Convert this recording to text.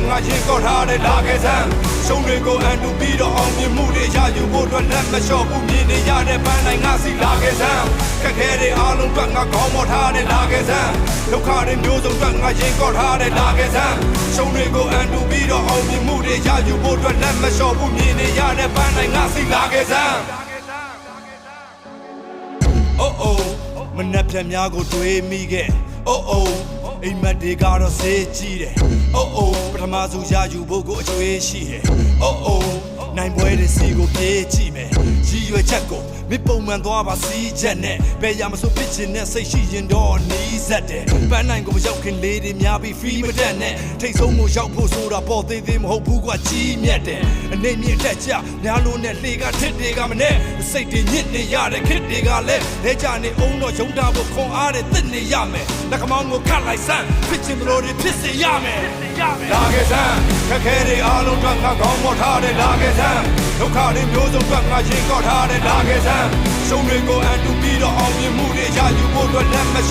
ငါရင်ကောက်ထားတဲ့လာခဲ့စမ်းရှုံးတွေကိုအန်တူပြီးတော့အောင်မြင်မှုတွေရယူဖို့အတွက်လက်မလျှော့ဘူးမြင်နေရတဲ့ပန်းတိုင်းငါစီလာခဲ့စမ်းခက်ခဲတဲ့အားလုံးအတွက်ငါခေါင်းမော်ထားတဲ့လာခဲ့စမ်းဒုက္ခတွေမျိုးစုံအတွက်ငါရင်ကောက်ထားတဲ့လာခဲ့စမ်းရှုံးတွေကိုအန်တူပြီးတော့အောင်မြင်မှုတွေရယူဖို့အတွက်လက်မလျှော့ဘူးမြင်နေရတဲ့ပန်းတိုင်းငါစီလာခဲ့စမ်းအိုးအိုးမနှက်ဖြတ်များကိုတွေးမိခဲ့အိုးအိုးအိမ်မက်တွေကတော့စေးကြည့်တယ်အိုးအိုးပထမဆုံးရယူဖို့ကိုအကျွေးရှိတယ်အိုးအိုးနိုင်ပွဲတွေစီကိုပြေးကြည့်မယ်ရည်ရွယ်ချက်ကိုမပုံမှန်သွားပါစီးချက်နဲ့ဘယ်ရမဆိုဖြစ်ချင်တဲ့စိတ်ရှိရင်တော့နီးစက်တယ်ပန်းနိုင်ကိုမရောက်ခင်လေးတွေများပြီး free မတက်နဲ့ထိတ်ဆုံးကိုရောက်ဖို့ဆိုတာပေါ်သေးသေးမဟုတ်ဘူးကွာကြီးမြတ်တယ်အနေမြင့်တက်ကြများလို့နဲ့လေကထစ်တွေကမနဲ့စိတ်တွေညစ်နေရတဲ့ခစ်တွေကလည်းလဲကြနေအောင်တော့ယုံတာဖို့ခွန်အားတွေတစ်နေရမယ်လက်ကောင်ကိုခတ်လိုက်စမ်းဖြစ်ချင်လို့တွေဖြစ်စေရမယ်လာခဲ့စမ်းခက်ခဲတွေအားလုံးကငါကောင်းမော်ထားတဲ့လာခဲ့စမ်းဒုက္ခတွေမျိုးစုံကငါရင်ကောက်ထားတဲ့လာခဲ့စမ်းရှုံးတွေကိုအန်တူပြီးတော့အောင်မြင်မှုတွေရယူဖို့အတွက်လက်မလျှော့